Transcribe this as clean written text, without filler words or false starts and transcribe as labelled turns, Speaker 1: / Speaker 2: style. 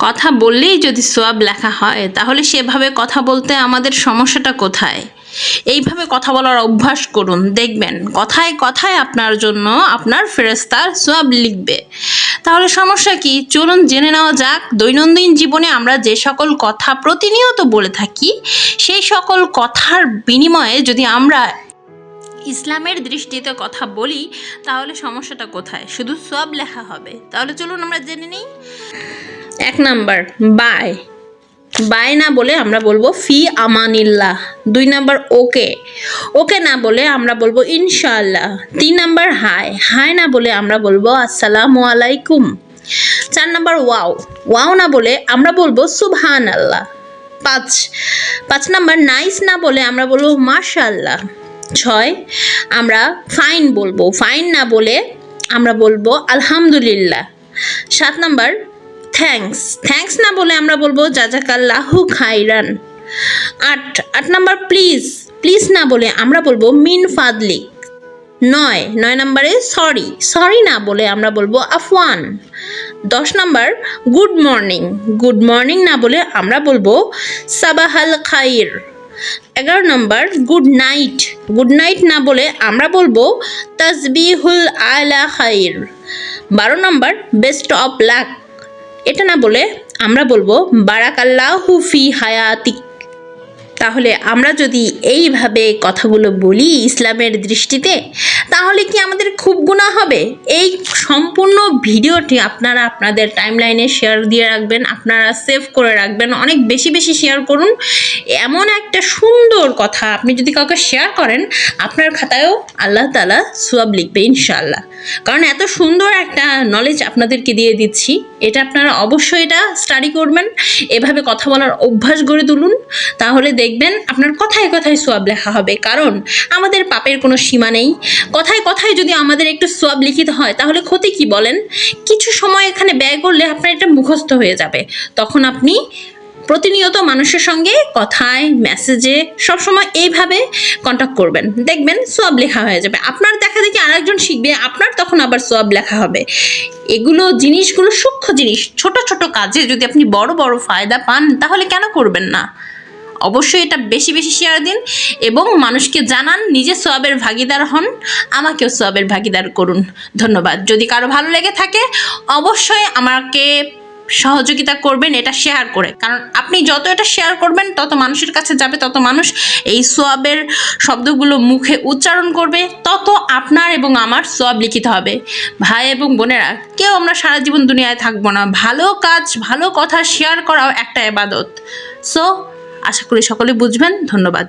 Speaker 1: কথা বললেই যদি সোয়াব লেখা হয় তাহলে সেভাবে কথা বলতে আমাদের সমস্যাটা কোথায়? এইভাবে কথা বলার অভ্যাস করুন, দেখবেন কথায় কথায় আপনার জন্য আপনার ফেরেশতা সোয়াব লিখবে। তাহলে সমস্যা কি? চলুন জেনে নেওয়া যাক দৈনন্দিন জীবনে আমরা যে সকল কথা প্রতিনিয়ত বলে থাকি সেই সকল কথার বিনিময়ে যদি আমরা ইসলামের দৃষ্টিতে কথা বলি তাহলে সমস্যাটা কোথায়? শুধু সোয়াব লেখা হবে। তাহলে চলুন আমরা জেনে নিই। 1 নাম্বার, বাই। বাই না বলে আমরা বলবো ফি আমানিল্লাহ। 2 নাম্বার, ওকে। ওকে না বলে আমরা বলবো ইনশাআল্লাহ। 3 নাম্বার, হাই। হাই না বলে আমরা বলবো আসসালামু আলাইকুম। 4 নাম্বার, ওয়াও। ওয়াও না বলে আমরা বলবো সুবহানাল্লাহ। 5 নাম্বার, নাইস না বলে আমরা বলবো মাশাআল্লাহ। 6 আমরা ফাইন বলবো। ফাইন না বলে আমরা বলবো আলহামদুলিল্লাহ। 7 নাম্বার, থ্যাঙ্কস। থ্যাঙ্কস না বলে আমরা বলবো জাজাকাল্লাহু খাইরান। 8 নাম্বার, প্লিজ। প্লিজ না বলে আমরা বলবো মিন ফাদলিক। 9 নাম্বারে সরি। সরি না বলে আমরা বলবো Afwan. 10 number, good morning. Good morning না বলে আমরা বলবো সাবাহাল খাইর। 11 number, good night. Good night না বলে আমরা বলবো তাসবিহুল আলা খাইর। 12 নাম্বার, বেস্ট অফ লাক। এটা না বলে আমরা বলবো বারাকাল্লাহু ফি হায়াতিক। তাহলে আমরা যদি এইভাবে কথাগুলো বলি ইসলামের দৃষ্টিতে তাহলে কি আমাদের খুব গুনাহ হবে? এই সম্পূর্ণ ভিডিওটি আপনারা আপনাদের টাইমলাইনে শেয়ার দিয়ে রাখবেন, আপনারা সেভ করে রাখবেন, অনেক বেশি বেশি শেয়ার করুন। এমন একটা সুন্দর কথা আপনি যদি কাউকে শেয়ার করেন আপনার খাতায়ও আল্লাহ তাআলা সওয়াব লিখবে ইনশাআল্লাহ। কারণ এত সুন্দর একটা নলেজ আপনাদেরকে দিয়ে দিচ্ছি, এটা আপনারা অবশ্যই এটা স্টাডি করবেন, এভাবে কথা বলার অভ্যাস গড়ে তুলুন। তাহলে দেখবেন আপনার কথায় কথায় সওয়াব লেখা হবে। কারণ আমাদের পাপের কোনো সীমা নেই। কথায় কথায় যদি আমাদের একটু সওয়াব লিখিত হয় তাহলে ক্ষতি কি বলেন? কিছু সময় এখানে ব্যয় করলে আপনার এটা মুখস্থ হয়ে যাবে। তখন আপনি প্রতিনিয়ত মানুষের সঙ্গে কথায় মেসেজে সবসময় এইভাবে কন্ট্যাক্ট করবেন, দেখবেন সওয়াব লেখা হয়ে যাবে। আপনার দেখা দেখি আরেকজন শিখবে, আপনার তখন আবার সওয়াব লেখা হবে। এগুলো জিনিসগুলো সূক্ষ্ম জিনিস। ছোট ছোট কাজে যদি আপনি বড় বড় ফায়দা পান তাহলে কেন করবেন না? অবশ্যই এটা বেশি বেশি শেয়ার দিন এবং মানুষকে জানান, নিজে সওয়াবের ভাগিদার হন, আমাকেও সওয়াবের ভাগিদার করুন। ধন্যবাদ। যদি কারো ভালো লেগে থাকে অবশ্যই আমাকে সহযোগিতা করবেন এটা শেয়ার করে। কারণ আপনি যত এটা শেয়ার করবেন তত মানুষের কাছে যাবে, তত মানুষ এই সওয়াবের শব্দগুলো মুখে উচ্চারণ করবে, তত আপনার এবং আমার সওয়াব লিখিত হবে। ভাই এবং বোনেরা, কেউ আমরা সারা জীবন দুনিয়ায় থাকবো না। ভালো কাজ ভালো কথা শেয়ার করাও একটা ইবাদত। সো আশা করি সকলে বুঝবেন। ধন্যবাদ।